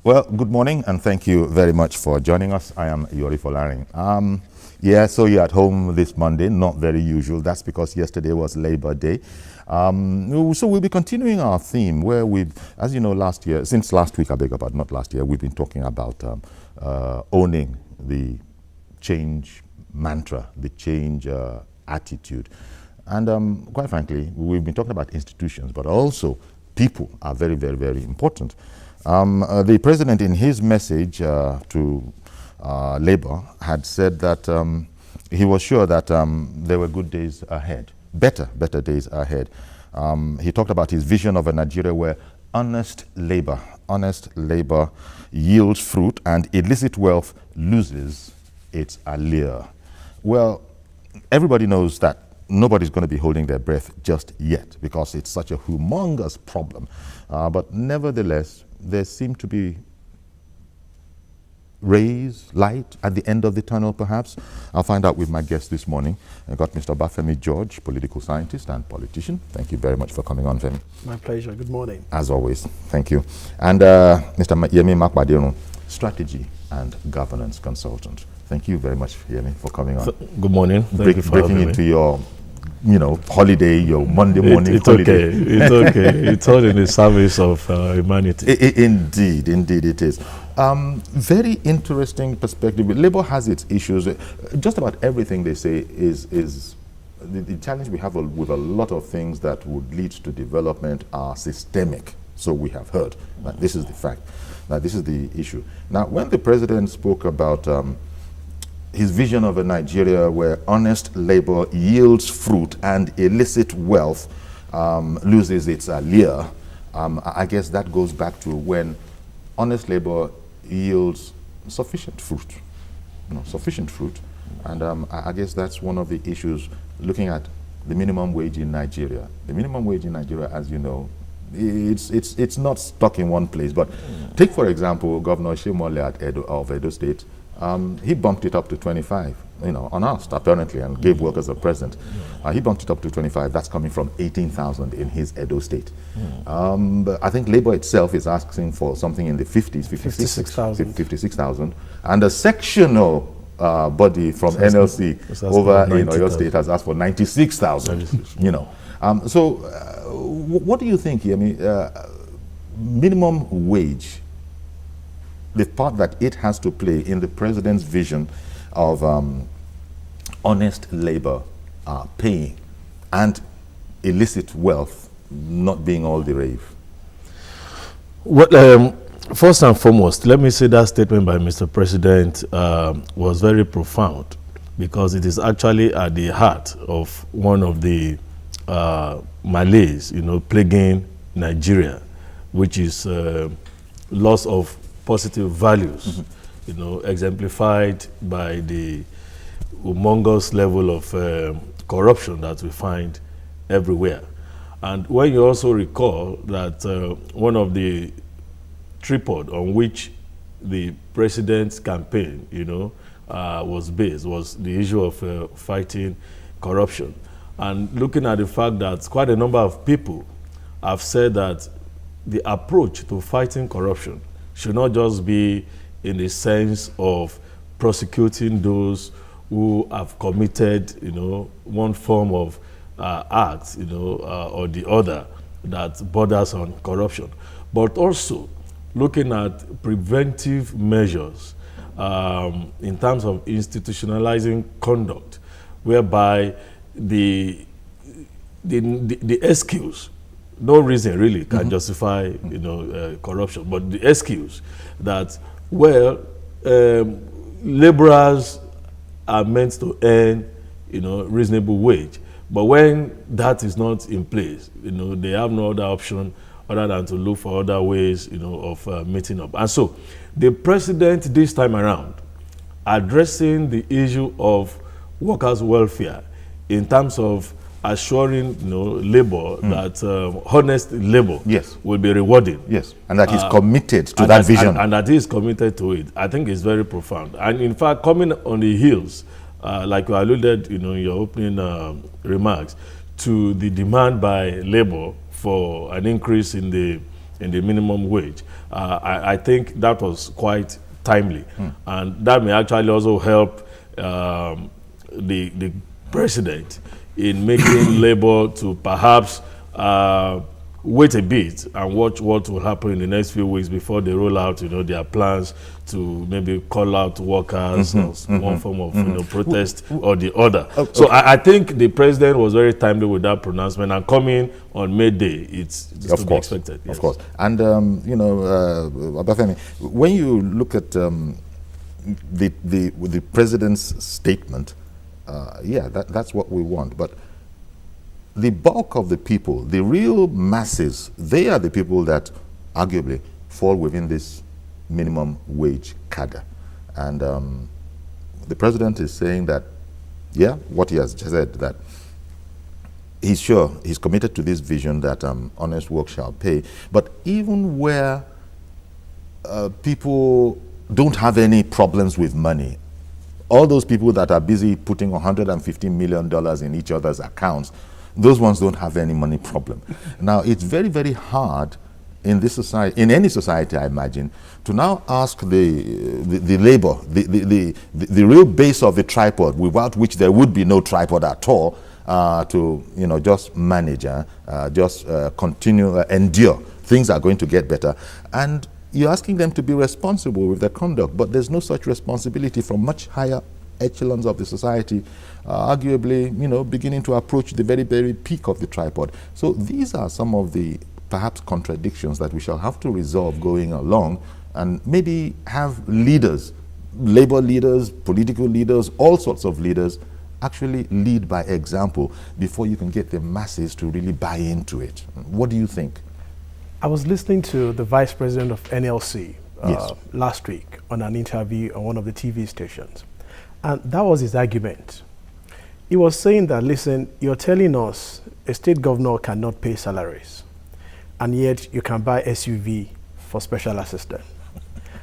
Well, good morning, and thank you very much for joining us. I am Yori Folarin. So you're at home this Monday, not very usual. That's because yesterday was Labor Day. So we'll be continuing our theme where as you know, since last week, I beg your pardon, not last year, we've been talking about owning the change mantra, the change attitude. And quite frankly, we've been talking about institutions, but also people are very, very, very important. The president, in his message to Labour, had said that he was sure that there were good days ahead, better days ahead. He talked about his vision of a Nigeria where honest labor yields fruit and illicit wealth loses its allure. Well, everybody knows that nobody's going to be holding their breath just yet because it's such a humongous problem. But nevertheless, there seem to be rays, light at the end of the tunnel, perhaps. I'll find out with my guest this morning. I got Mr. Bafemi George, political scientist and politician. Thank you very much for coming on, Femi. My pleasure. Good morning. As always, thank you. And Mr. Yemi Makwadenu, strategy and governance consultant. Thank you very much, Yemi, for coming on. Good morning. Thank you for breaking into your holiday, your Monday morning it's holiday. Okay. It's okay. It's all in the service of humanity. Indeed it is. Very interesting perspective. Labour has its issues. Just about everything they say is the challenge we have with a lot of things that would lead to development are systemic. So we have heard that this is the fact, that this is the issue. Now, when the president spoke about his vision of a Nigeria where honest labor yields fruit and illicit wealth loses its allure, I guess that goes back to when honest labor yields sufficient fruit, and I guess that's one of the issues looking at the minimum wage in Nigeria. The minimum wage in Nigeria, as you know, it's not stuck in one place. But take, for example, Governor Shimole of Edo State. He bumped it up to 25, unasked apparently, and gave workers a present. He bumped it up to 25. That's coming from 18,000 in his Edo State. But I think Labour itself is asking for something in the 50s, 56,000. And a sectional body from NLC over in Oyo State has asked for 96,000. So what do you think, Yemi? Minimum wage, the part that it has to play in the president's vision of honest labor paying and illicit wealth not being all the rave? Well, first and foremost, let me say that statement by Mr. President was very profound because it is actually at the heart of one of the malaise, plaguing Nigeria, which is loss of positive values, exemplified by the humongous level of corruption that we find everywhere. And when you also recall that one of the tripod on which the president's campaign, was based was the issue of fighting corruption. And looking at the fact that quite a number of people have said that the approach to fighting corruption should not just be in the sense of prosecuting those who have committed, one form of act, or the other that borders on corruption, but also looking at preventive measures in terms of institutionalizing conduct, whereby the excuse, no reason really can justify corruption, but the excuse that laborers are meant to earn reasonable wage, but when that is not in place, they have no other option other than to look for other ways of meeting up. And so the president this time around addressing the issue of workers' welfare in terms of assuring labor that honest labor will be rewarded. Yes, and that he's committed to that vision. And that he is committed to it. I think it's very profound. And in fact, coming on the heels, like you alluded in your opening remarks, to the demand by labor for an increase in the in the minimum wage. I think that was quite timely. And that may actually also help the president in making Labour to perhaps wait a bit and watch what will happen in the next few weeks before they roll out, their plans to maybe call out workers or one form of protest or the other. So I think the president was very timely with that pronouncement, and coming on May Day, it's to be expected. Yes. Of course. And, Obafemi, when you look at the president's statement, that's what we want. But the bulk of the people, the real masses, they are the people that arguably fall within this minimum wage cadre. And the president is saying that, what he has said, that he's sure, he's committed to this vision that honest work shall pay. But even where people don't have any problems with money, all those people that are busy putting $150 million in each other's accounts, those ones don't have any money problem. Now, it's very, very hard in this society, in any society, I imagine, to now ask the labor, the real base of the tripod, without which there would be no tripod at all, to just manage, continue, endure. Things are going to get better, and you're asking them to be responsible with their conduct, but there's no such responsibility from much higher echelons of the society, arguably, beginning to approach the very, very peak of the tripod. So these are some of the perhaps contradictions that we shall have to resolve going along, and maybe have leaders, labor leaders, political leaders, all sorts of leaders, actually lead by example before you can get the masses to really buy into it. What do you think? I was listening to the vice president of NLC Yes. last week on an interview on one of the TV stations. And that was his argument. He was saying that, listen, you're telling us a state governor cannot pay salaries, and yet you can buy SUV for special assistant.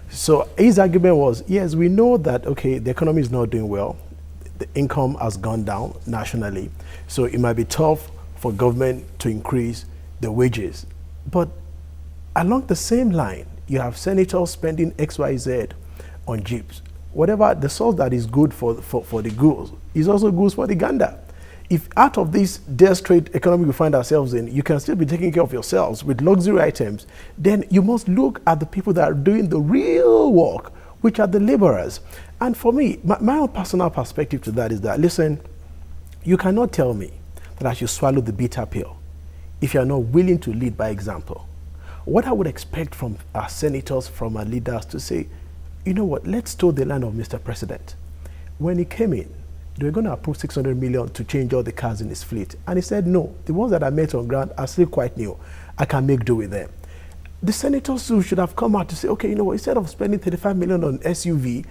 So his argument was, yes, we know that, okay, the economy is not doing well. The income has gone down nationally. So it might be tough for government to increase the wages. But along the same line, you have senators spending XYZ on jeeps. Whatever the source that is good for the goose is also good for the gander. If out of this dire straight economy we find ourselves in, you can still be taking care of yourselves with luxury items, then you must look at the people that are doing the real work, which are the laborers. And for me, my own personal perspective to that is that, listen, you cannot tell me that I should swallow the bitter pill if you are not willing to lead by example. What I would expect from our senators, from our leaders, to say, you know what, let's toe the line of Mr. President. When he came in, they were going to approve 600 million to change all the cars in his fleet. And he said, no, the ones that I met on ground are still quite new. I can make do with them. The senators who should have come out to say, okay, you know what, instead of spending 35 million on SUV,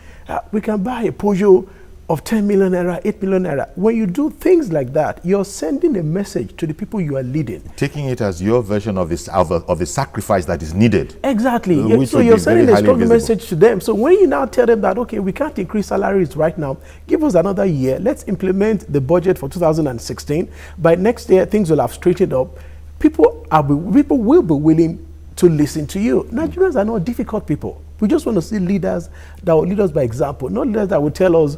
we can buy a Peugeot of 10 million naira, 8 million naira. When you do things like that, you're sending a message to the people you are leading. Taking it as your version of a sacrifice that is needed. Exactly. So you're sending a strong message to them. So when you now tell them that, okay, we can't increase salaries right now, give us another year. Let's implement the budget for 2016. By next year, things will have straightened up. People will be willing to listen to you. Nigerians are not difficult people. We just want to see leaders that will lead us by example, not leaders that will tell us,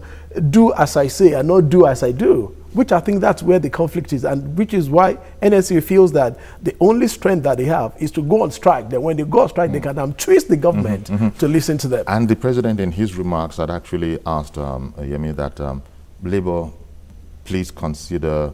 do as I say and not do as I do, which I think that's where the conflict is, and which is why NSC feels that the only strength that they have is to go on strike. Then when they go on strike, they can twist the government to listen to them. And the president in his remarks had actually asked Yemi that Labour, please consider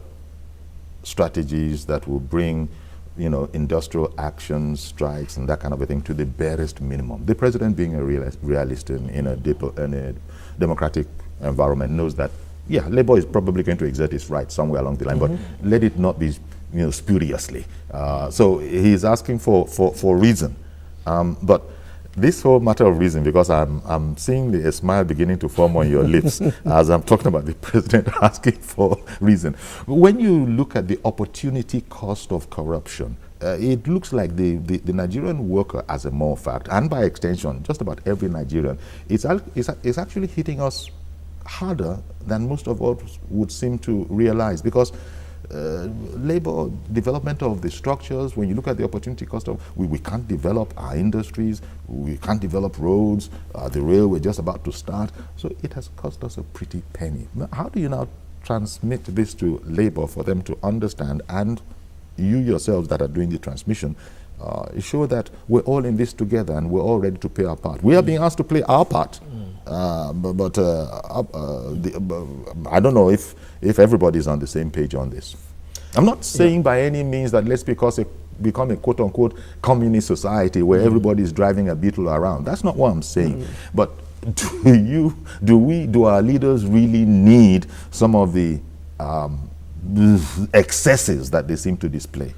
strategies that will bring industrial actions, strikes, and that kind of a thing to the barest minimum. The president, being a realist in a democratic environment, knows that, Labour is probably going to exert its right somewhere along the line, but let it not be, spuriously. So he's asking for reason. But this whole matter of reason, because I'm seeing a smile beginning to form on your lips as I'm talking about the president asking for reason. When you look at the opportunity cost of corruption, it looks like the Nigerian worker, as a matter of fact, and by extension, just about every Nigerian, it's actually hitting us harder than most of us would seem to realize, because labor development of the structures. When you look at the opportunity cost of, we can't develop our industries, we can't develop roads, the railway just about to start. So it has cost us a pretty penny. Now, how do you now transmit this to labor for them to understand, and you yourselves that are doing the transmission, show that we're all in this together and we're all ready to play our part? We are being asked to play our part. I don't know if everybody's on the same page on this. I'm not saying by any means that let's become a quote-unquote communist society where everybody's driving a Beetle around. That's not what I'm saying. But do our leaders really need some of the excesses that they seem to display?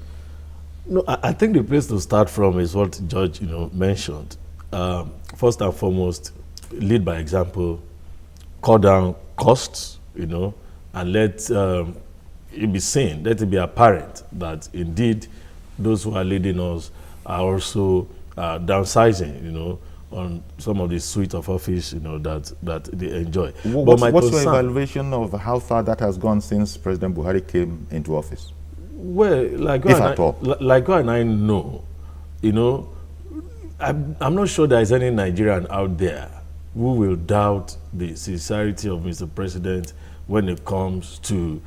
No, I think the place to start from is what George, mentioned. First and foremost, lead by example, cut down costs, and let it be seen, let it be apparent that indeed those who are leading us are also downsizing, on some of the suite of office, that they enjoy. What's your evaluation of how far that has gone since President Buhari came into office? Well, like you and I know, I'm not sure there is any Nigerian out there who will doubt the sincerity of Mr. President when it comes to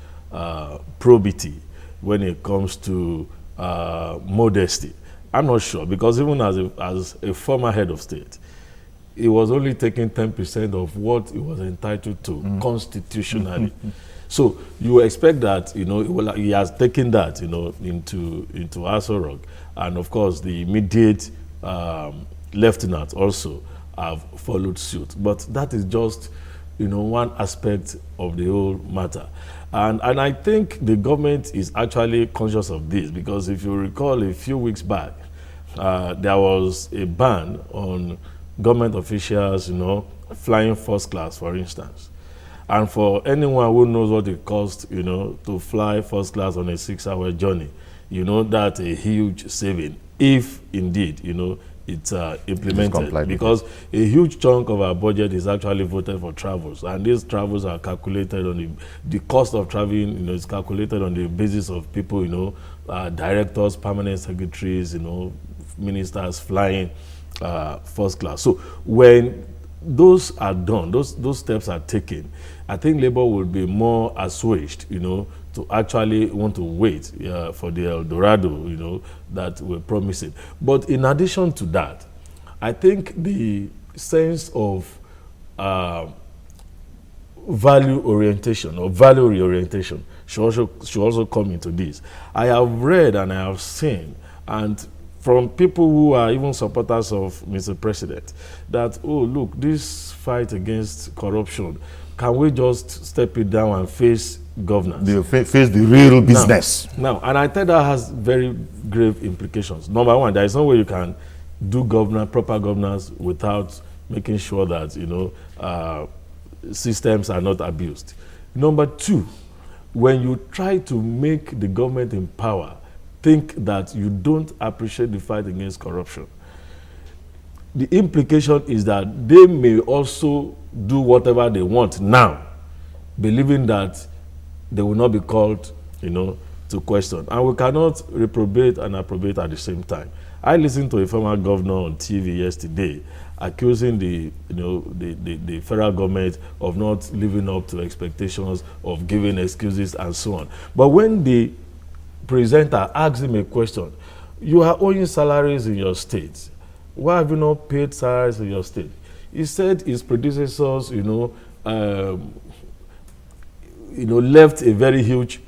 probity, when it comes to modesty. I'm not sure, because even as a former head of state, he was only taking 10% of what he was entitled to constitutionally. So you expect that, he has taken that, into Aso Rock. And of course, the immediate lieutenants also have followed suit. But that is just, one aspect of the whole matter. And I think the government is actually conscious of this, because if you recall a few weeks back, there was a ban on government officials, flying first class, for instance. And for anyone who knows what it costs, to fly first class on a 6-hour journey, that's a huge saving, if indeed, it's implemented. Because a huge chunk of our budget is actually voted for travels. And these travels are calculated on the cost of traveling, is calculated on the basis of people, directors, permanent secretaries, ministers flying first class. So when those are done, those steps are taken, I think Labour will be more assuaged, to actually want to wait for the El Dorado, that we're promising. But in addition to that, I think the sense of value orientation or value reorientation should also come into this. I have read and I have seen, and from people who are even supporters of Mr. President, that, oh, look, this fight against corruption, can we just step it down and face governance? Face the real business. Now, and I think that has very grave implications. Number one, there is no way you can do proper governance without making sure that, systems are not abused. Number two, when you try to make the government in power think that you don't appreciate the fight against corruption, the implication is that they may also do whatever they want now, believing that they will not be called, to question. And we cannot reprobate and approbate at the same time. I listened to a former governor on TV yesterday accusing the federal government of not living up to expectations, of giving excuses and so on. But when the presenter asked him a question, you are owing salaries in your state. Why have you not paid salaries in your state? He said his predecessors, left a very huge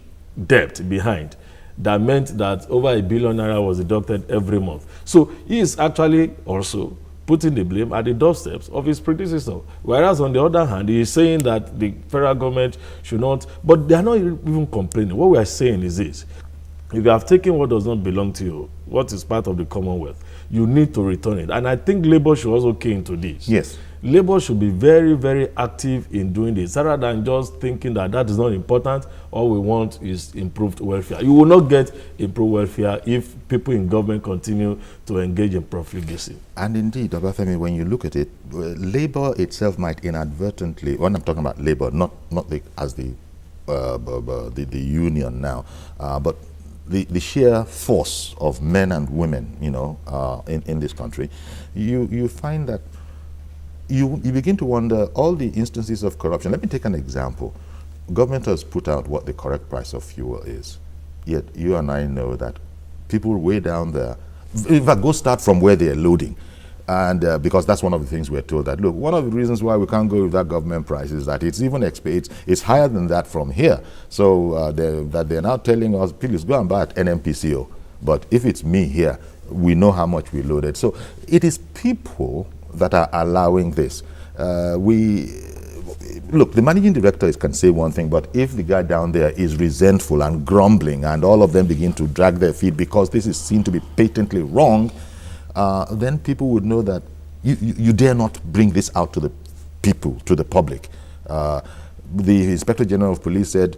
debt behind that meant that over R1 billion was deducted every month. So he is actually also putting the blame at the doorsteps of his predecessor. Whereas on the other hand, he is saying that the federal government should not, but they are not even complaining. What we are saying is this: if you have taken what does not belong to you, what is part of the Commonwealth, you need to return it. And I think Labour should also key into this. Yes. Labour should be very, very active in doing this, rather than just thinking that that is not important. All we want is improved welfare. You will not get improved welfare if people in government continue to engage in profligacy. And indeed, Obafemi, when you look at it, Labour itself might inadvertently, when I'm talking about Labour, not as the the union now, but the sheer force of men and women, in this country, you find that you begin to wonder all the instances of corruption. Let me take an example. Government has put out what the correct price of fuel is, yet you and I know that people way down there, in fact, go start from where they're loading. And because that's one of the things we're told, that look, one of the reasons why we can't go with that government price is that it's even it's higher than that from here. So they're now telling us, please go and buy at NMPCO. But if it's me here, we know how much we loaded. So it is people that are allowing this. Look, the managing director can say one thing, but if the guy down there is resentful and grumbling and all of them begin to drag their feet because this is seen to be patently wrong, then people would know that you dare not bring this out to the people, to the public. The Inspector General of Police said,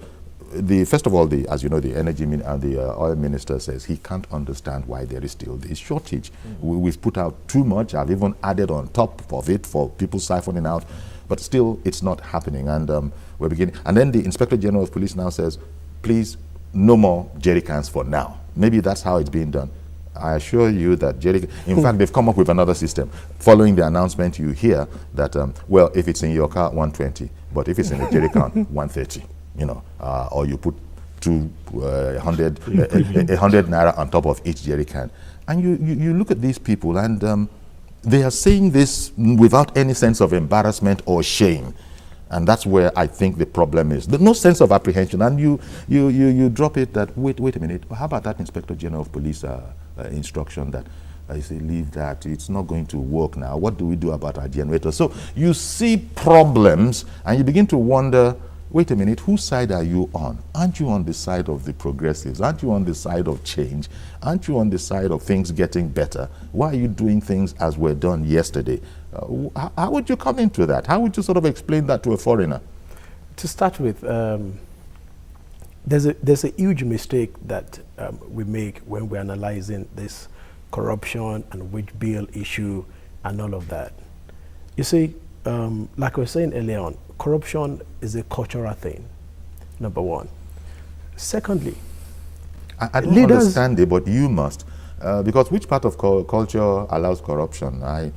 first of all, as you know, the energy the oil minister says he can't understand why there is still this shortage. We've put out too much. I've even added on top of it for people siphoning out, but still it's not happening. And we're beginning. And then the Inspector General of Police now says, please, no more jerry cans for now. Maybe that's how it's being done. I assure you that in fact, they've come up with another system. Following the announcement, you hear that, well, if it's in your car, 120, but if it's in a jerry can, 130, or you put 100 naira on top of each jerry can. And you look at these people and they are saying this without any sense of embarrassment or shame. And that's where I think the problem is. There's no sense of apprehension. And you drop it that, wait a minute, how about that Inspector General of Police instruction that I say, leave that, it's not going to work now. What do we do about our generators? So you see problems and you begin to wonder, wait a minute, whose side are you on? Aren't you on the side of the progressives? Aren't you on the side of change? Aren't you on the side of things getting better? Why are you doing things as were done yesterday? How would you come into that? How would you sort of explain that to a foreigner? To start with, there's a huge mistake that we make when we're analyzing this corruption and wage bill issue and all of that. You see, like I was saying earlier on, corruption is a cultural thing, number one. Secondly, I don't understand it, but you must. Because which part of culture allows corruption? I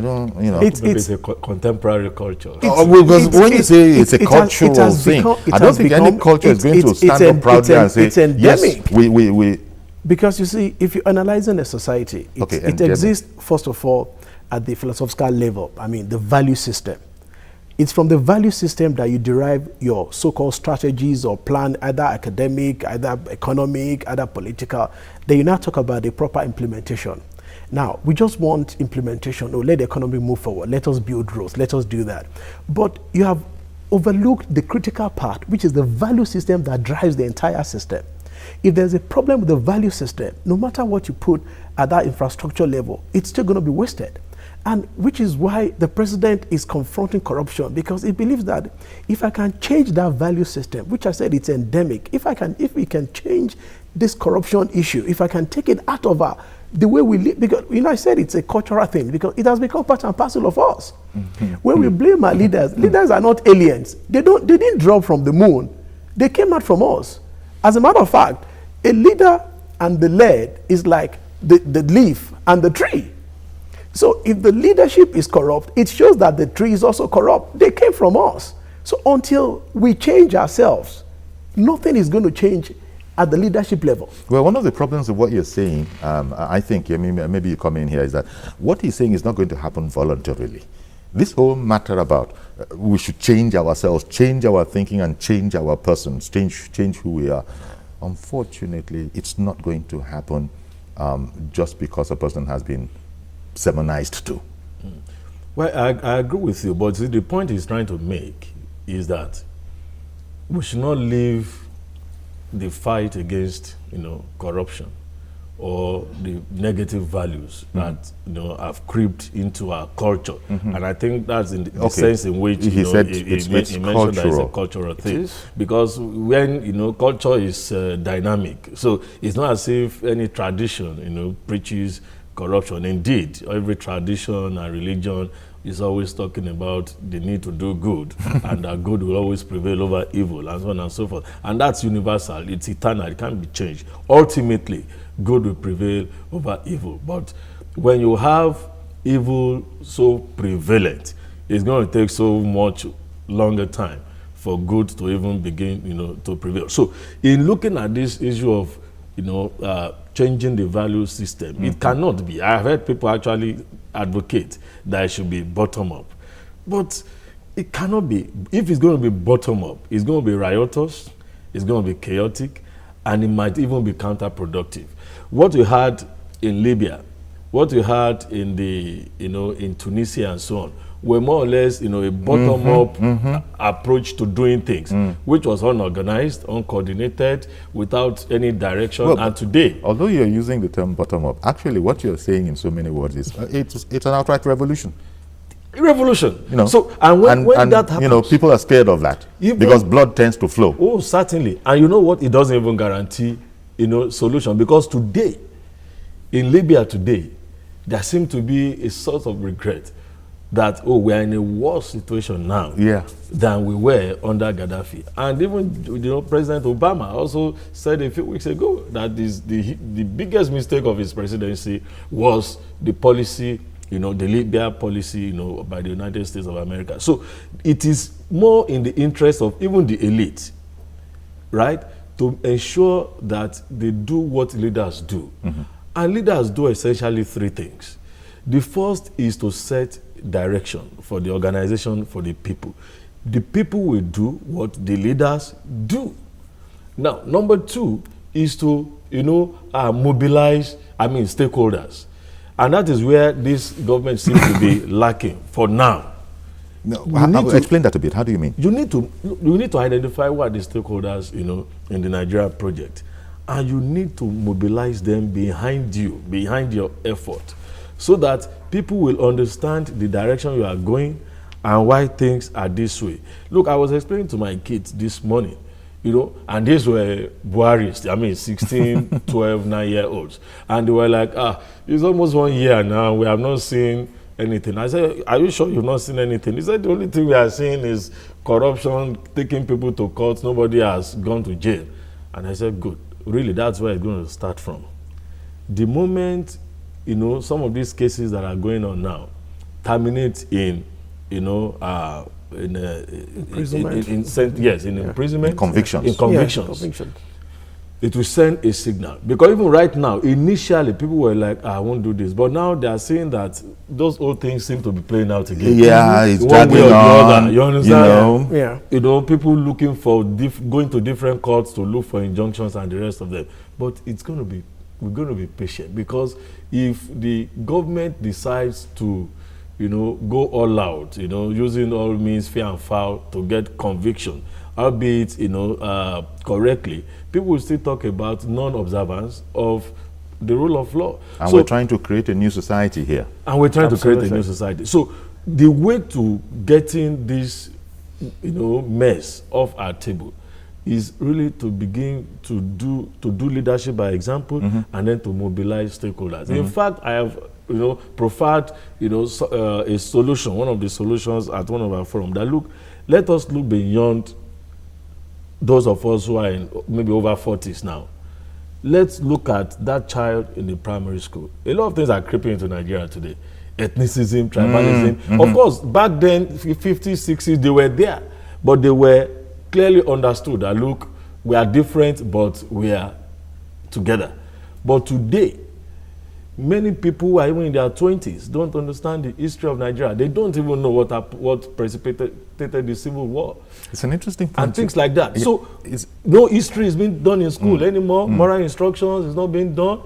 don't, It's a contemporary culture. Because when you say it's a cultural thing, I don't think any culture is going to stand up proudly and say, yes, we. Because you see, if you're analyzing a society, it exists, first of all, at the philosophical level. I mean, the value system. It's from the value system that you derive your so-called strategies or plan, either academic, either economic, either political. Then you now talk about the proper implementation. Now, we just want implementation. Let the economy move forward. Let us build roads. Let us do that. But you have overlooked the critical part, which is the value system that drives the entire system. If there's a problem with the value system, no matter what you put at that infrastructure level, it's still going to be wasted. And which is why the president is confronting corruption, because he believes that if I can change that value system, which I said it's endemic, if we can change this corruption issue, if I can take it out of the way we live, because I said it's a cultural thing, because it has become part and parcel of us. When we blame our leaders, leaders are not aliens. They didn't drop from the moon. They came out from us. As a matter of fact, a leader and the lead is like the leaf and the tree. So if the leadership is corrupt, it shows that the tree is also corrupt. They came from us. So until we change ourselves, nothing is going to change at the leadership level. Well, one of the problems of what you're saying, I think, maybe you come in here, is that what he's saying is not going to happen voluntarily. This whole matter about we should change ourselves, change our thinking, and change our persons, change who we are. Unfortunately, it's not going to happen just because a person has been sermonized to. Well, I agree with you, but the point he's trying to make is that we should not leave the fight against, corruption or the negative values that, have creeped into our culture. And I think that's in the sense in which he said he mentioned that it's a cultural thing. Because when, culture is dynamic, so it's not as if any tradition, preaches corruption. Indeed, every tradition and religion is always talking about the need to do good and that good will always prevail over evil and so on and so forth. And that's universal. It's eternal. It can't be changed. Ultimately, good will prevail over evil. But when you have evil so prevalent, it's going to take so much longer time for good to even begin, to prevail. So in looking at this issue of, changing the value system, it cannot be. I've heard people actually advocate that it should be bottom up. But it cannot be. If it's going to be bottom up, it's going to be riotous, it's going to be chaotic, and it might even be counterproductive. What we had in Libya, what we had in in Tunisia and so on, were more or less, a bottom-up approach to doing things, which was unorganized, uncoordinated, without any direction. Well, and today, although you're using the term bottom-up, actually what you're saying in so many words is it's an outright revolution. revolution. So, and when that happens, people are scared of that because blood tends to flow. Oh, certainly. And you know what? It doesn't even guarantee, solution, because today, in Libya today, there seems to be a sort of regret that, we are in a worse situation now than we were under Gaddafi. And even, President Obama also said a few weeks ago that the biggest mistake of his presidency was the policy, the Libya policy, by the United States of America. So it is more in the interest of even the elite, right, to ensure that they do what leaders do. And leaders do essentially three things. The first is to set direction for the organization, for the people. The people will do what the leaders do. Now, number two is to, mobilize, stakeholders. And that is where this government seems to be lacking for now. No, explain that a bit. How do you mean? You need to identify what are the stakeholders, in the Nigeria project. And you need to mobilize them behind you, behind your effort, so that people will understand the direction you are going and why things are this way. Look, I was explaining to my kids this morning, and these were Buharis, 16, 12, 9-year-olds. And they were like, it's almost 1 year now, we have not seen anything. I said, are you sure you've not seen anything? He said, the only thing we are seeing is corruption, taking people to court, nobody has gone to jail. And I said, good. Really, that's where it's going to start from. The moment, some of these cases that are going on now terminate in, imprisonment. In imprisonment. Convictions. In convictions. Convictions. It will send a signal. Because even right now, initially, people were like, I won't do this. But now they are saying that those old things seem to be playing out again. Yeah, it's one way or dragging the on. other. You understand? Yeah. People looking for, going to different courts to look for injunctions and the rest of them. But we're going to be patient, because if the government decides to, go all out, using all means fair and foul to get conviction, albeit, correctly, people will still talk about non-observance of the rule of law. And we're trying to create a new society here. And we're trying to create a new society. So the way to getting this, mess off our table is really to begin to do leadership by example, and then to mobilize stakeholders. In fact, I have, proffered, a solution, one of the solutions at one of our forums, that let us look beyond those of us who are in maybe over 40s now. Let's look at that child in the primary school. A lot of things are creeping into Nigeria today. Ethnicism, tribalism. Of course, back then, 50s, 60s, they were there. But they were clearly understood that, look, we are different, but we are together. But today, many people who are even in their 20s don't understand the history of Nigeria. They don't even know what precipitated the Civil War. It's an interesting point. And things like that. So no history is being done in school anymore. Moral instructions is not being done.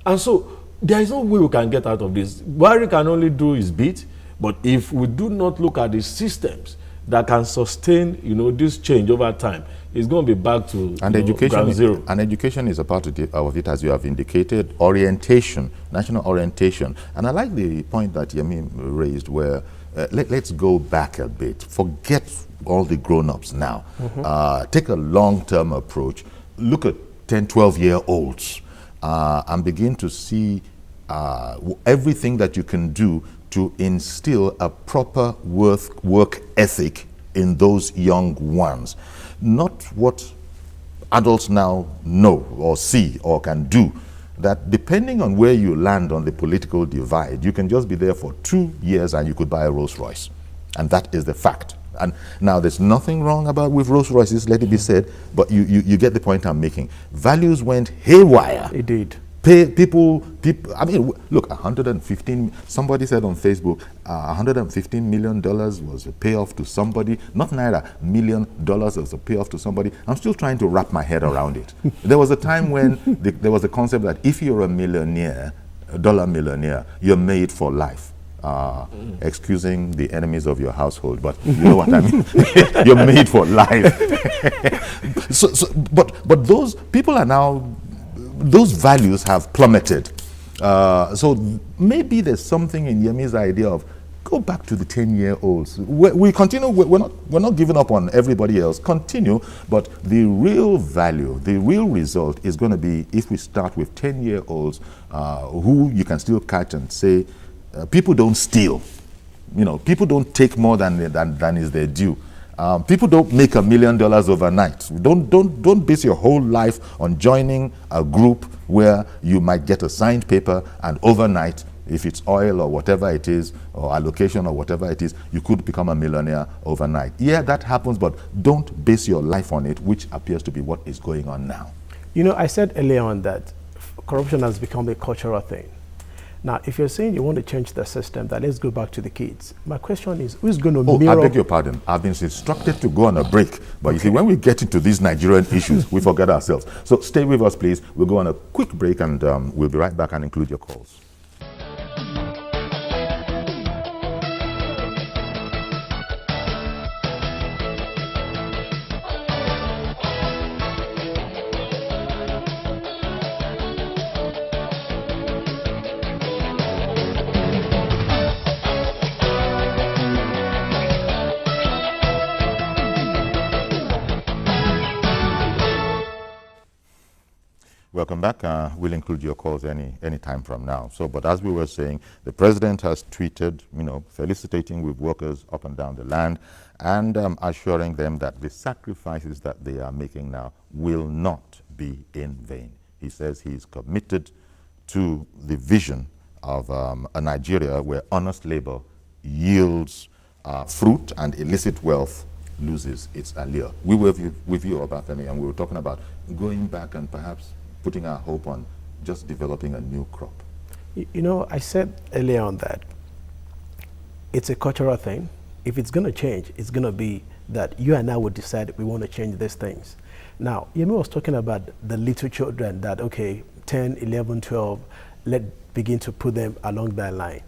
And so there is no way we can get out of this. Buhari can only do his bit. But if we do not look at the systems that can sustain, this change over time, it's going to be back to ground zero. And education is a part of it, as you have indicated. Orientation, national orientation. And I like the point that Yemi raised, where let's go back a bit. Forget all the grown-ups now. Take a long-term approach. Look at 10, 12-year-olds and begin to see everything that you can do to instill a proper work ethic in those young ones. Not what adults now know or see or can do, that depending on where you land on the political divide, you can just be there for 2 years and you could buy a Rolls Royce. And that is the fact. And now there's nothing wrong with Rolls Royces, let it be said, but you get the point I'm making. Values went haywire. It did. People, I mean, look, 115, somebody said on Facebook, $115 million was a payoff to somebody, not naira, $1 million was a payoff to somebody. I'm still trying to wrap my head around it. There was a time when there was a concept that if you're a millionaire, a dollar millionaire, you're made for life. Excusing the enemies of your household, but you know what I mean. You're made for life. But those people are now, those values have plummeted. So maybe there's something in Yemi's idea of go back to the 10-year-olds. We continue. We're not giving up on everybody else. Continue, but the real value, the real result is going to be if we start with 10-year-olds who you can still catch and say. People don't steal, you know. People don't take more than is their due. People don't make $1 million overnight. Don't base your whole life on joining a group where you might get a signed paper and overnight, if it's oil or whatever it is, or allocation or whatever it is, you could become a millionaire overnight. Yeah, that happens, but don't base your life on it, which appears to be what is going on now. You know, I said earlier on that corruption has become a cultural thing. Now, if you're saying you want to change the system, that let's go back to the kids. My question is, who's going to mirror... I beg your pardon. I've been instructed to go on a break. But you see, when we get into these Nigerian issues, we forget ourselves. So stay with us, please. We'll go on a quick break and we'll be right back and include your calls. Welcome back. We'll include your calls any time from now. So, but as we were saying, the president has tweeted, you know, felicitating with workers up and down the land and assuring them that the sacrifices that they are making now will not be in vain. He says he's committed to the vision of a Nigeria where honest labor yields fruit and illicit wealth loses its allure. We were with you about Femi, and we were talking about going back and perhaps putting our hope on just developing a new crop. You know, I said earlier on that it's a cultural thing. If it's going to change, it's going to be that you and I would decide we want to change these things. Now, Yemi was talking about the little children that, okay, 10, 11, 12, let's begin to put them along that line.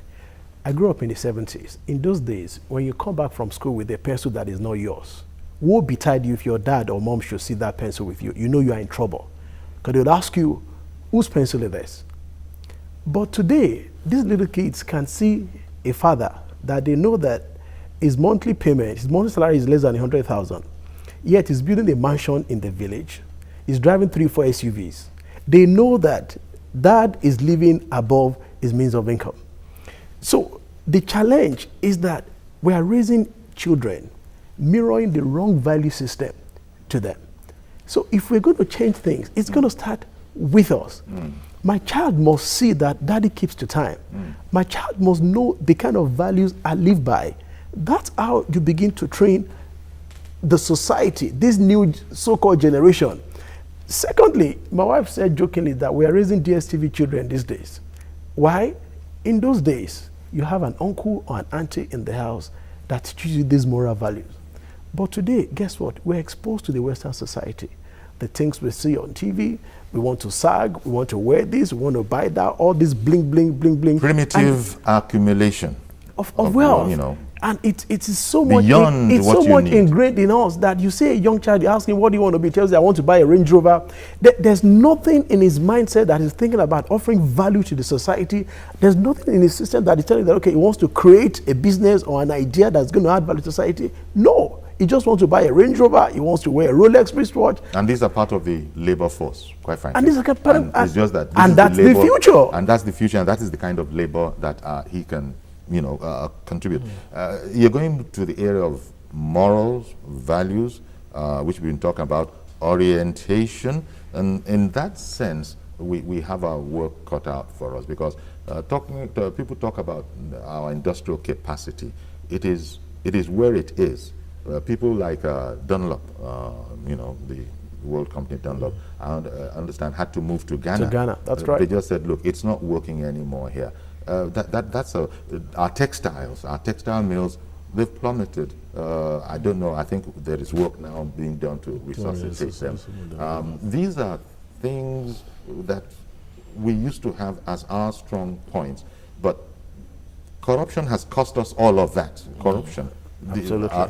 I grew up in the 70s. In those days, when you come back from school with a pencil that is not yours, woe betide you if your dad or mom should see that pencil with you. You know you are in trouble. Because they would ask you, whose pencil is this? But today, these little kids can see a father that they know that his monthly payment, his monthly salary is less than 100,000. Yet he's building a mansion in the village. He's driving 3-4 SUVs. They know that dad is living above his means of income. So the challenge is that we are raising children mirroring the wrong value system to them. So if we're going to change things, it's going to start with us. My child must see that daddy keeps to time. My child must know the kind of values I live by. That's how you begin to train the society, this new so-called generation. Secondly, my wife said jokingly that we are raising DSTV children these days. Why? In those days, you have an uncle or an auntie in the house that teaches you these moral values. But today, guess what? We're exposed to the Western society. The things we see on TV, we want to sag, we want to wear this, we want to buy that, all this bling, bling, bling, bling. Primitive accumulation of wealth. You know. And it is so much, beyond it's what so you much need. ingrained in us that you say a young child, you ask him, what do you want to be? He tells you, I want to buy a Range Rover. There's nothing in his mindset that is thinking about offering value to the society. There's nothing in his system that is telling that, okay, he wants to create a business or an idea that's going to add value to society. No, he just wants to buy a Range Rover. He wants to wear a Rolex wristwatch. And these are part of the labor force, quite frankly. And these are part of, it's just that and that's the future. And that's the future, and that is the kind of labor that he can contribute. You're going to the area of morals, values, which we've been talking about, orientation, and in that sense, we have our work cut out for us, because people talk about our industrial capacity. It is where it is. People like Dunlop, the world company Dunlop, I understand, had to move to Ghana. To Ghana, that's right. They just said, look, it's not working anymore here. Our textile mills, they've plummeted. I don't know, I think there is work now being done to resuscitate them. These are things that we used to have as our strong points, but corruption has cost us all of that. Corruption.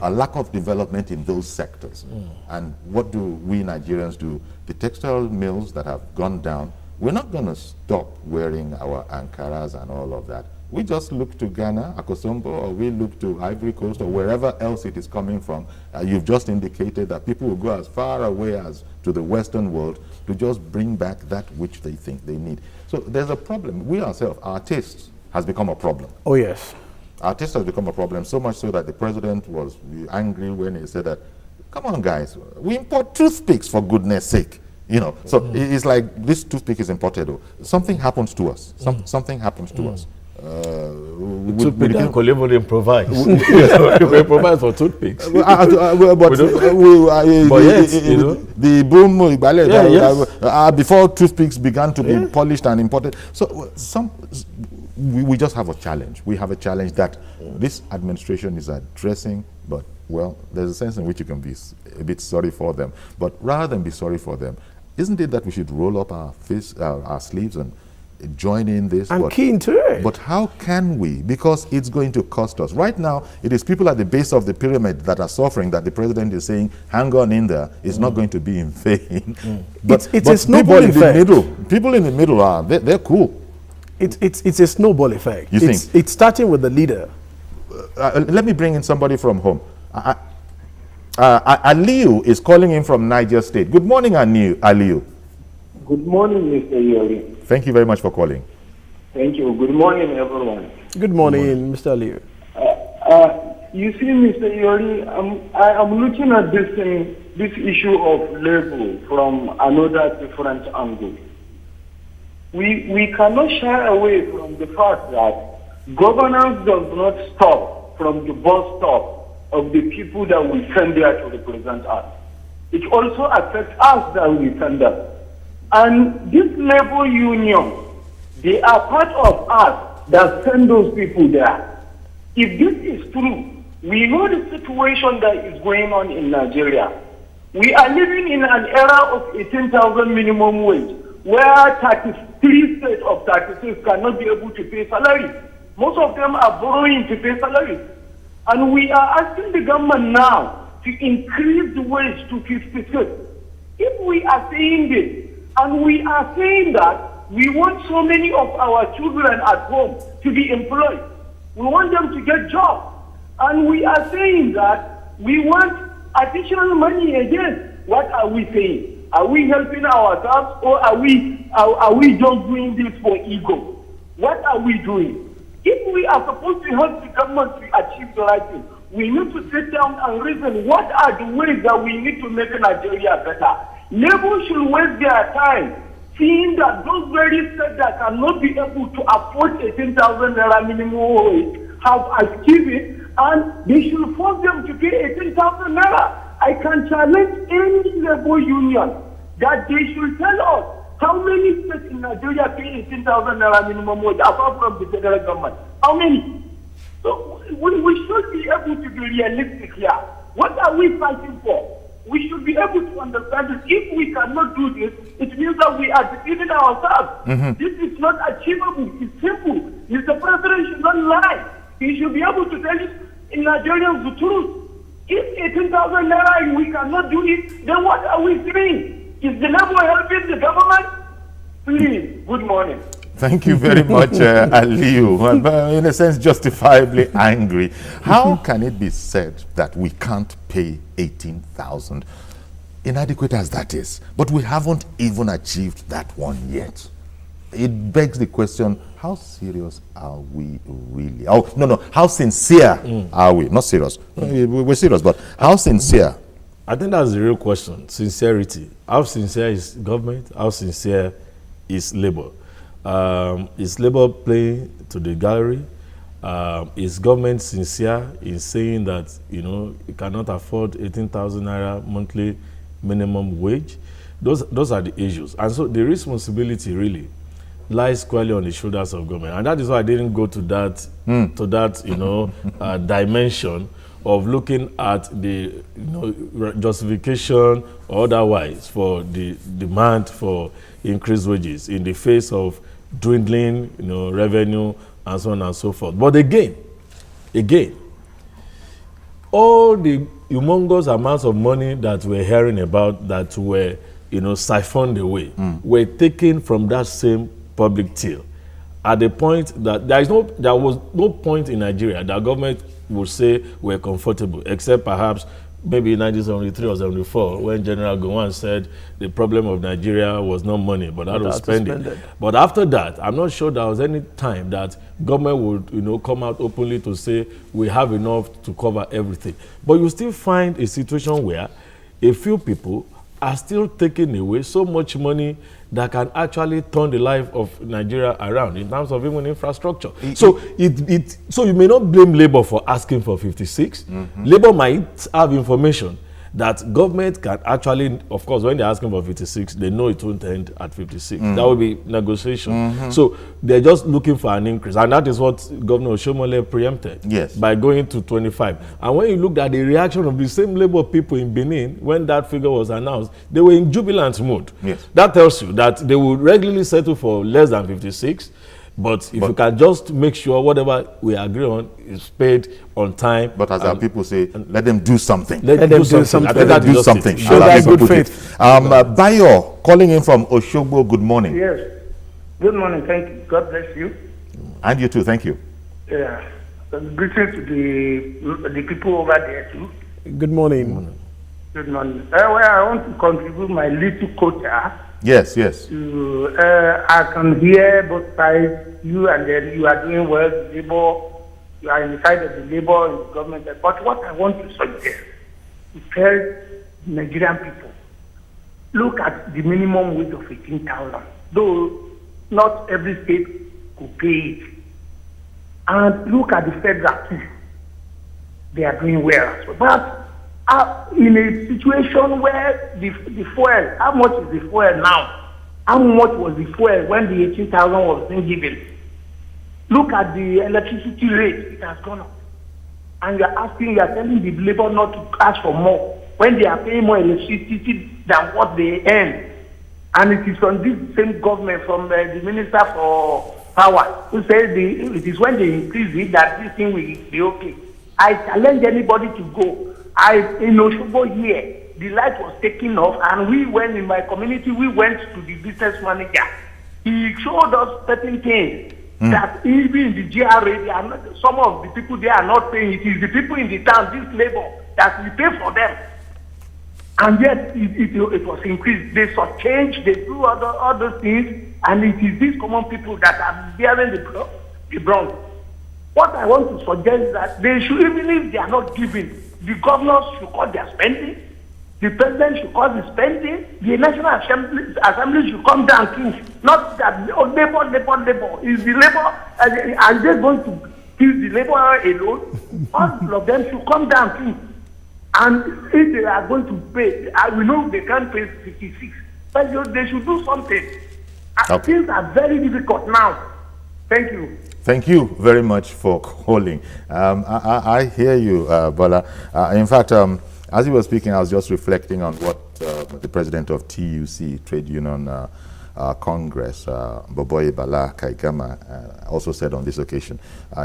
A lack of development in those sectors. And what do we Nigerians do? The textile mills that have gone down, we're not going to stop wearing our Ankaras and all of that. We just look to Ghana, Akosombo, or we look to Ivory Coast, or wherever else it is coming from. You've just indicated that people will go as far away as to the Western world to just bring back that which they think they need. So there's a problem. We ourselves, our taste has become a problem. Oh, yes. Our taste has become a problem, so much so that the president was angry when he said that, come on guys, we import toothpicks for goodness sake. So it's like this toothpick is imported. Something happens to us. Something happens to us. Toothpick that could even improvise. We improvise for toothpicks. But yes, the boom, before toothpicks began to be polished and imported. So we just have a challenge. We have a challenge that this administration is addressing, but, well, there's a sense in which you can be a bit sorry for them. But rather than be sorry for them, isn't it that we should roll up our sleeves and join in this? I'm keen to it. But how can we? Because it's going to cost us. Right now, it is people at the base of the pyramid that are suffering, that the president is saying, hang on in there. It's not going to be in vain. But it's a snowball effect. People in the middle, they're cool. It's a snowball effect. You think? It's starting with the leader. Let me bring in somebody from home. Aliu is calling in from Niger State. Good morning, Aliu. Good morning, Mr. Yori. Thank you very much for calling. Thank you. Good morning, everyone. Good morning, Mr. Aliu. You see, Mr. Yori, I'm looking at this issue of labor from another different angle. We cannot shy away from the fact that governance does not stop from the bus stop of the people that we send there to represent us. It also affects us that we send them. And this labor union, they are part of us that send those people there. If this is true, we know the situation that is going on in Nigeria. We are living in an era of 18,000 minimum wage, where 33 states of 36 cannot be able to pay salaries. Most of them are borrowing to pay salaries. And we are asking the government now to increase the wage to 56. If we are saying this, and we are saying that we want so many of our children at home to be employed, we want them to get jobs, and we are saying that we want additional money again, what are we saying? Are we helping ourselves, or are we just doing this for ego? What are we doing? If we are supposed to help the government to achieve the right thing, we need to sit down and reason what are the ways that we need to make Nigeria better. Labour should waste their time seeing that those very states that cannot be able to afford 18,000 naira minimum wage have achieved it, and they should force them to pay 18,000 naira. I can challenge any labour union that they should tell us how many states in Nigeria pay 18,000 naira minimum wage apart from the federal government. How many? So we should be able to be realistic here. What are we fighting for? We should be able to understand this. If we cannot do this, it means that we are defeating ourselves. This is not achievable. It's simple. Mr. President should not lie. He should be able to tell us in Nigerians the truth. If 18,000 naira and we cannot do it, then what are we doing? Is the labour helping the government? Please, good morning. Thank you very much, Aliu. In a sense, justifiably angry. How can it be said that we can't pay 18,000, inadequate as that is, but we haven't even achieved that one yet? it begs the question, how serious are we really? Oh, no, how sincere are we? Not serious. We're serious, but how sincere? I think that's the real question, sincerity. How sincere is government? How sincere is labor? Is labor playing to the gallery? Is government sincere in saying that, you cannot afford 18,000 naira monthly minimum wage? Those are the issues. And so the responsibility really lies squarely on the shoulders of government. And that is why I didn't go to that, dimension of looking at the justification or otherwise for the demand for increased wages in the face of dwindling revenue and so on and so forth. But again, all the humongous amounts of money that we're hearing about that were siphoned away were taken from that same public till at the point that there was no point in Nigeria that government would say we're comfortable, except perhaps maybe 1973 or 74 when General Gowon said the problem of Nigeria was not money but how to spend it. But after that, I'm not sure there was any time that government would come out openly to say we have enough to cover everything. But you still find a situation where a few people are still taking away so much money that can actually turn the life of Nigeria around in terms of even infrastructure. So you may not blame labor for asking for 56. Labor might have information that government can actually, of course, when they're asking for 56, they know it won't end at 56. That will be negotiation. So they're just looking for an increase. And that is what Governor Oshomole preempted by going to 25. And when you looked at the reaction of the same labor people in Benin, when that figure was announced, they were in jubilant mood. That tells you that they would regularly settle for less than 56. But if you can just make sure whatever we agree on is paid on time. But as our people say, let them do something. Let them do something. Let them do something. Show that good faith. Bayo, calling in from Oshogbo, good morning. Yes. Good morning. Thank you. God bless you. And you too. Thank you. Yeah. Greetings to the people over there too. Good morning. Good morning. Well, I want to contribute my little quota. Yes. I can hear both sides. You are doing well. The labor, you are inside of the labor and the government. But what I want to suggest is tell Nigerian people, look at the minimum wage of 18,000. Though not every state could pay it. And look at the federal too. They are doing well as well. But in a situation where the fuel, how much is the fuel now? How much was the fuel when the 18,000 was being given? Look at the electricity rate, it has gone up. And you are telling the labor not to ask for more when they are paying more electricity than what they earn. And it is from this same government, from the Minister for Power, who says it is when they increase it that this thing will be okay. I challenge anybody to go. In Oshogbo here, the light was taken off, and we went in my community, we went to the business manager. He showed us certain things that even in the GRA, some of the people there are not paying. It is the people in the town, this labor, that we pay for them. And yet, it was increased. They saw change, they do other things, and it is these common people that are bearing the brunt. What I want to suggest is that they should, even if they are not giving, the governors should cut their spending, the president should cut the spending, the National Assembly should come down too. Not that labor. Is the labor, are they going to kill the labor alone? All of them should come down too. And if they are going to pay, we know they can't pay 56, but they should do something. Things are very difficult now. Thank you. Thank you very much for calling. I hear you, Bola. In fact, as you were speaking, I was just reflecting on what the president of TUC, Trade Union Congress, Boboye Bala Kaigama, also said on this occasion.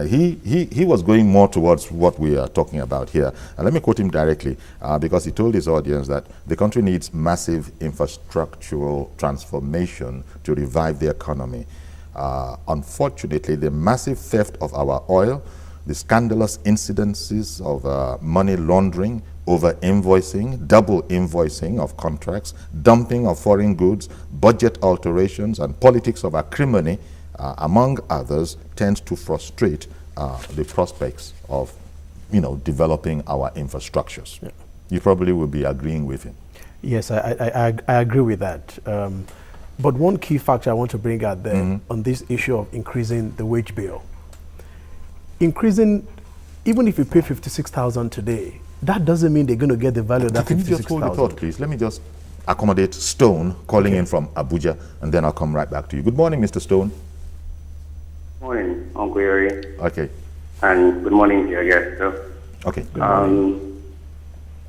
He was going more towards what we are talking about here. And let me quote him directly, because he told his audience that the country needs massive infrastructural transformation to revive the economy. Unfortunately, the massive theft of our oil, the scandalous incidences of money laundering, over-invoicing, double invoicing of contracts, dumping of foreign goods, budget alterations, and politics of acrimony, among others, tends to frustrate the prospects of, developing our infrastructures. Yeah. You probably will be agreeing with him. Yes, I agree with that. But one key factor I want to bring out there on this issue of increasing the wage bill. Increasing, even if you pay 56,000 today, that doesn't mean they're going to get the value of that 56,000. Can you just hold the thought, please? Let me just accommodate Stone calling in from Abuja, and then I'll come right back to you. Good morning, Mr. Stone. Morning, Uncle Yuri. Okay. And good morning to your guest, sir. Okay.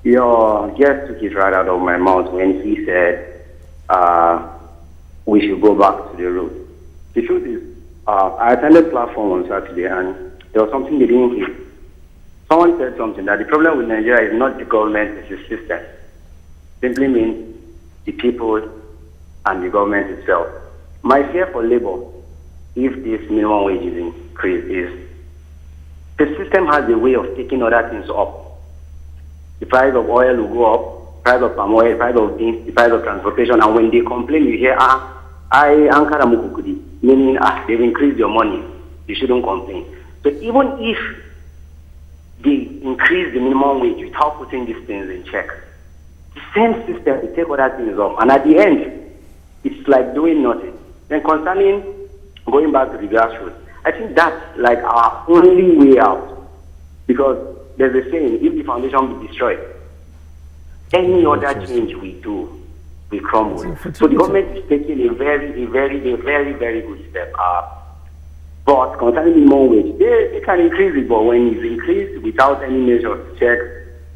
Your guest took it right out of my mouth when he said we should go back to the root. The truth is, I attended platform on Saturday, and there was something they didn't hear. Someone said something that the problem with Nigeria is not the government, it's the system. Simply means the people and the government itself. My fear for labor, if this minimum wage is increased, is the system has a way of taking other things up. The price of oil will go up, price of palm oil, price of beans, the price of transportation, and when they complain, you hear, I ankara mukukudi, meaning, they've increased your money, you shouldn't complain. So even if they increase the minimum wage without putting these things in check, the same system will take other things off, and at the end, it's like doing nothing. Then concerning going back to the grassroots, I think that's like our only way out, because there's a saying, if the foundation be destroyed, any other change we do will crumble. So the government is taking a very, very good step. But concerning minimum wage, they can increase it, but when it's increased without any measure to check,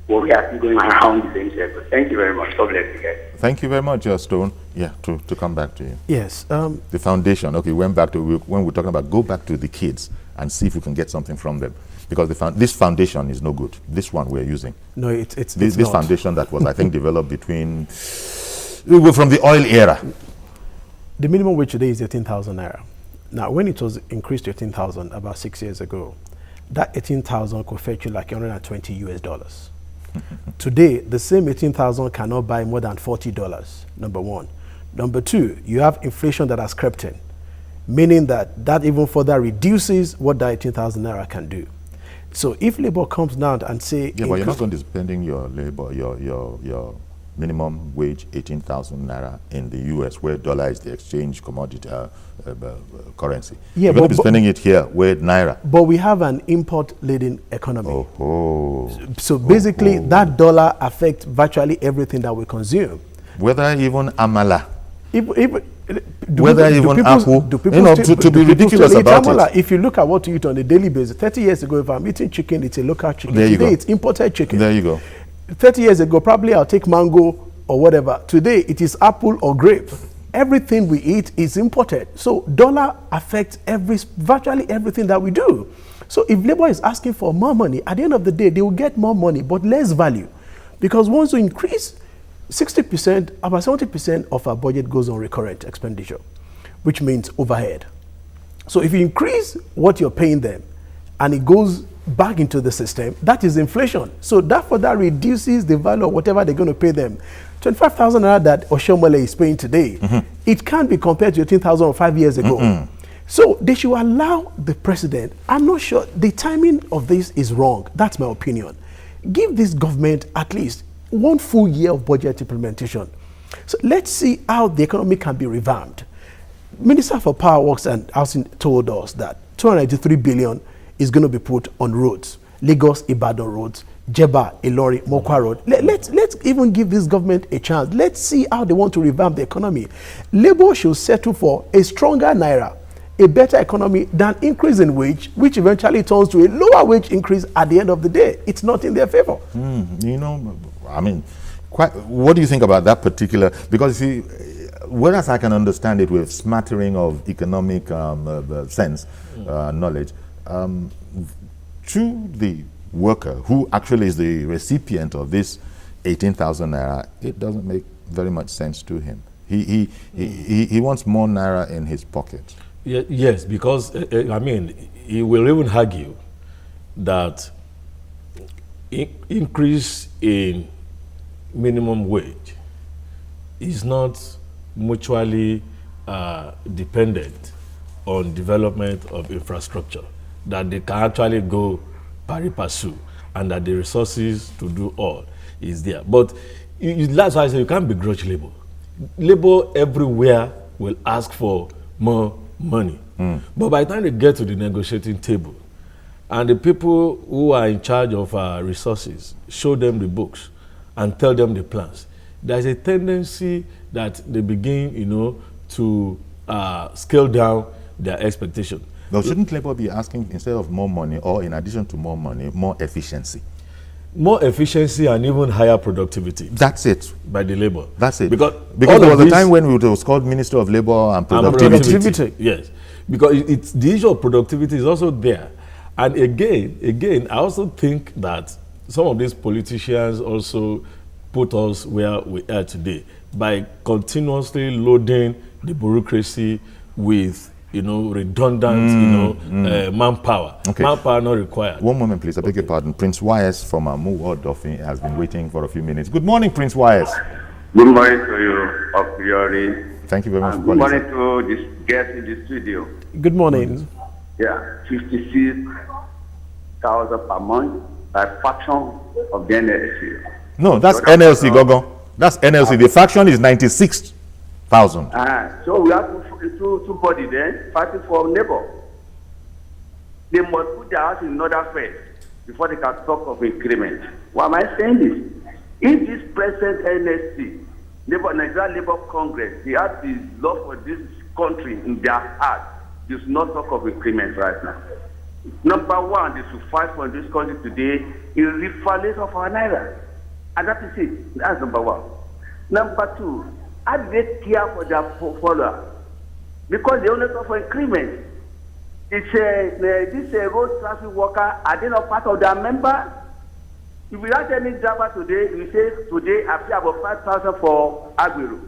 well, we are still going around the same circle. Thank you very much. God bless you guys. Thank you very much, Stone. Yeah, to come back to you. Yes. The foundation, okay, went back to, when we're talking about go back to the kids and see if we can get something from them. Because this foundation is no good. This one we're using. No, it's this not. Foundation that was, I think, developed from the oil era. The minimum wage today is 18,000 naira. Now, when it was increased to 18,000 about 6 years ago, that 18,000 could fetch you like $120 US. Today, the same 18,000 cannot buy more than $40, number one. Number two, you have inflation that has crept in, meaning that even further reduces what that 18,000 naira can do. So if labor comes down and say... Yeah, but you're not going to be spending your labor, your minimum wage, 18,000 naira in the US, where dollar is the exchange commodity currency. Yeah, you're going to be spending it here, where naira. But we have an import-laden economy. So basically, that dollar affects virtually everything that we consume. Whether even amala. Whether even apple, to be ridiculous about it. If you look at what you eat on a daily basis, 30 years ago, if I'm eating chicken, it's a local chicken. Today, it's imported chicken. There you go. 30 years ago, probably I'll take mango or whatever. Today, it is apple or grape. Everything we eat is imported. So dollar affects virtually everything that we do. So if labor is asking for more money, at the end of the day, they will get more money, but less value. Because once we increase 60%, about 70% of our budget goes on recurrent expenditure, which means overhead. So if you increase what you're paying them and it goes back into the system, that is inflation. So therefore, that reduces the value of whatever they're going to pay them. 25,000 naira that Oshomole is paying today, it can't be compared to 18,000 5 years ago. So they should allow the president. I'm not sure the timing of this is wrong. That's my opinion. Give this government at least 1 full year of budget implementation. So let's see how the economy can be revamped. Minister for Power Works and Housing told us that 293 billion is going to be put on roads. Lagos, Ibadan roads, Jeba, Ilori, Mokwa road. Let's even give this government a chance. Let's see how they want to revamp the economy. Labor should settle for a stronger naira, a better economy than increase in wage, which eventually turns to a lower wage increase at the end of the day. It's not in their favor. You know, I mean, what do you think about that particular? Because you see, whereas I can understand it with smattering of economic sense, knowledge, to the worker who actually is the recipient of this 18,000 naira, it doesn't make very much sense to him. He wants more naira in his pocket. Yes, because I mean, he will even argue that increase in minimum wage is not mutually dependent on development of infrastructure, that they can actually go pari passu, and that the resources to do all is there. But that's why I say you can't begrudge labor. Labor everywhere will ask for more money. But by the time they get to the negotiating table, and the people who are in charge of resources show them the books and tell them the plans, there's a tendency that they begin, to scale down their expectation. Now, shouldn't labor be asking, instead of more money, or in addition to more money, more efficiency? More efficiency and even higher productivity. That's it. By the labor. That's it. Because there was a time when it was called Minister of Labor and Productivity. Yes. Because it's the issue of productivity is also there. And again, I also think that some of these politicians also put us where we are today by continuously loading the bureaucracy with redundant, manpower. Okay. Manpower not required. One moment, please. I beg your pardon. Prince Wise from Amuwo Odofin has been waiting for a few minutes. Good morning, Prince Wise. Good morning to you, Opriori. Thank you very much for Good calling. morning to this guest in the studio. Good morning. Yeah, 56,000 per month by fraction of the NLC. No, that's NLC, Gogo. That's NLC. The faction is 96,000. So we have two body then fighting for neighbor. They must put their house in order first before they can talk of increment. Why am I saying this? If this present NSC, Nigeria Labour Congress, they have the love for this country in their heart, they should not talk of increment right now. Number one, they should fight for this country today in refundation of our naira. And that is it. That's number one. Number two, how do they care for their followers? Because they only talk for increment. It's this road traffic worker, are they not part of their member? If we have any driver today, we say today I pay about 5,000 for Agbero.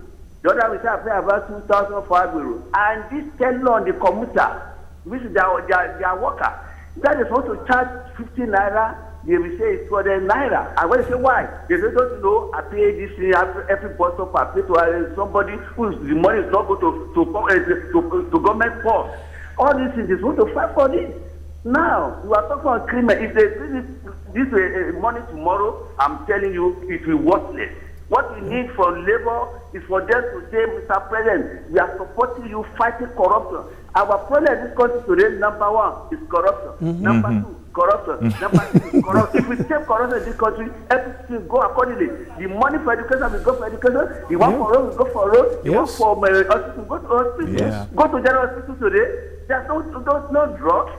The other we say I pay about 2,000 for Agbero. And this tell on the commuter, which is their worker, that is supposed to charge 15 naira, they will say it's 200 naira. And when they say why? They say, don't know, I pay this every bus stop, I pay to somebody whose the money is not going to government purse. All these things is supposed to fight for this. Now, you are talking about agreement. If they do this money tomorrow, I'm telling you, it will worthless. What we need for labor is for them to say, Mr. President, we are supporting you fighting corruption. Our problem in this country today, number one, is corruption. Number two, corruption. Number three, corruption. If we take corruption in this country, everything go accordingly. The money for education will go for education. The one for road will go for road. The one for hospital will go to hospital. Yes. Go to general hospital today. There's no drugs.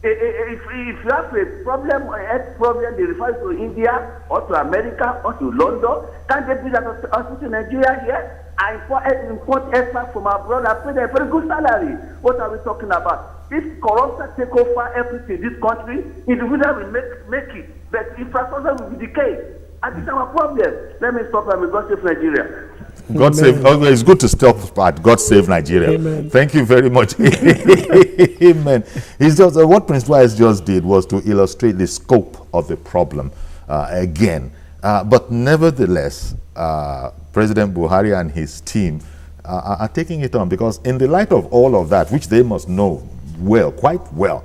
If you have a problem, a health problem, they refer to India or to America or to London. Can't they build a hospital in Nigeria here? I import experts from abroad. I pay them a very good salary. What are we talking about? If corruption take over everything in this country, individuals will make it, but infrastructure will be decayed. And this is our problem. Let me stop and God save Nigeria. God save. It's good to stop at God save Nigeria. Amen. Thank you very much. Amen. It's just what Prince Wise just did was to illustrate the scope of the problem again. But nevertheless, President Buhari and his team are taking it on, because in the light of all of that, which they must know well, quite well,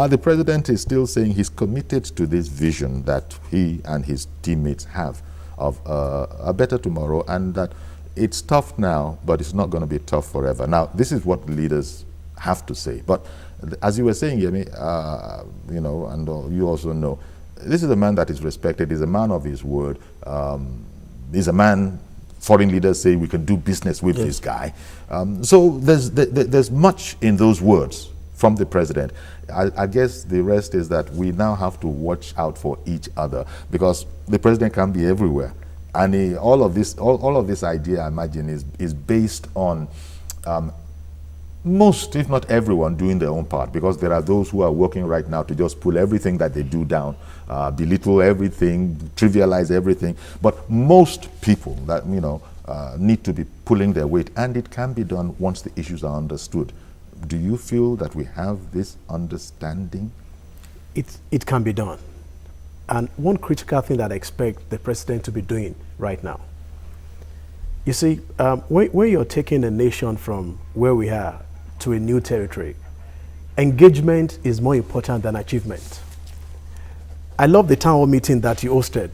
the president is still saying he's committed to this vision that he and his teammates have of a better tomorrow, and that it's tough now, but it's not going to be tough forever. Now, this is what leaders have to say. But as you were saying, Yemi, and you also know, this is a man that is respected. He's a man of his word. He's a man foreign leaders say we can do business with this guy. So there's much in those words from the president. I guess the rest is that we now have to watch out for each other, because the president can be everywhere. And all of this idea, I imagine, is based on most, if not everyone, doing their own part, because there are those who are working right now to just pull everything that they do down, belittle everything, trivialize everything. But most people that need to be pulling their weight, and it can be done once the issues are understood. Do you feel that we have this understanding? It can be done. and one critical thing that I expect the president to be doing right now. You see, when you're taking a nation from where we are to a new territory, engagement is more important than achievement. I love the town hall meeting that you hosted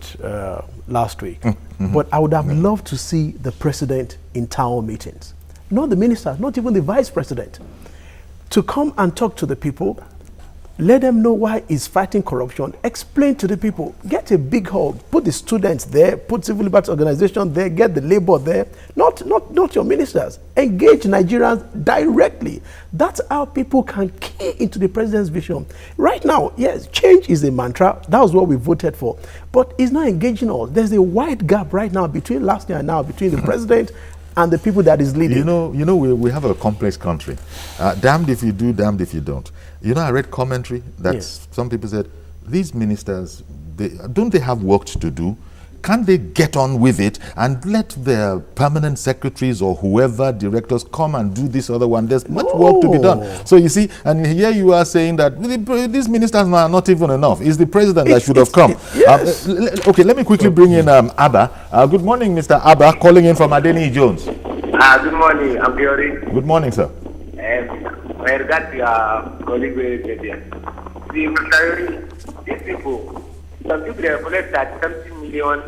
last week, but I would have loved to see the president in town hall meetings. Not the minister, not even the vice president. To come and talk to the people, let them know why he's fighting corruption, explain to the people, get a big hall, put the students there, put civil liberties organization there, get the labor there, not your ministers. Engage Nigerians directly. That's how people can key into the president's vision. Right now, yes, change is a mantra. That was what we voted for. But it's not engaging us. There's a wide gap right now between last year and now, between the president and the people that is leading. You know, we have a complex country. Damned if you do, damned if you don't. You know, I read commentary that some people said, these ministers, don't they have work to do? Can't they get on with it and let their permanent secretaries or whoever, directors, come and do this other one? There's much work to be done. So you see, and here you are saying that these ministers are not even enough. It's the president that should have come. Yes. Okay, let me quickly bring in Abba. Good morning, Mr. Abba, calling in from Adeni Jones. Good morning, I'm Biori. Good morning, sir. I regard your colleague here. See, Mr. Yori, these people, some people they collect that 70 million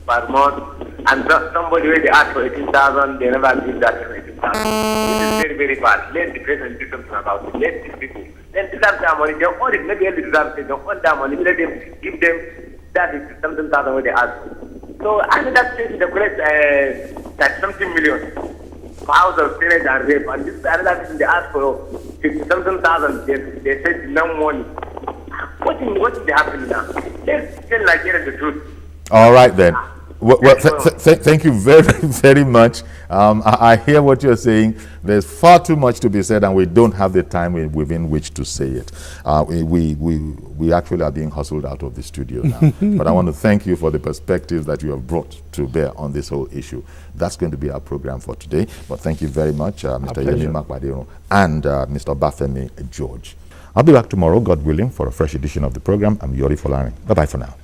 per month, and somebody where they ask for 18,000, they never give that 18,000. This is very, very bad. Let the president do something about it. Let these people, then deserve their money. They own it, maybe they deserve it. They own their money. Let them give them that is something thousand where they ask for. So I think that state they collect that something million. House of Senate and rape, and this is another thing they ask for 50-something thousand. They said no money. What is happening now? Let's tell Nigeria the truth. All right then. Thank you very, very much. I hear what you're saying. There's far too much to be said, and we don't have the time within which to say it. We actually are being hustled out of the studio now. But I want to thank you for the perspectives that you have brought to bear on this whole issue. That's going to be our program for today. But thank you very much, Mr. Yemi Makwadero and Mr. Bafemi George. I'll be back tomorrow, God willing, for a fresh edition of the program. I'm Yori Folani. Bye-bye for now.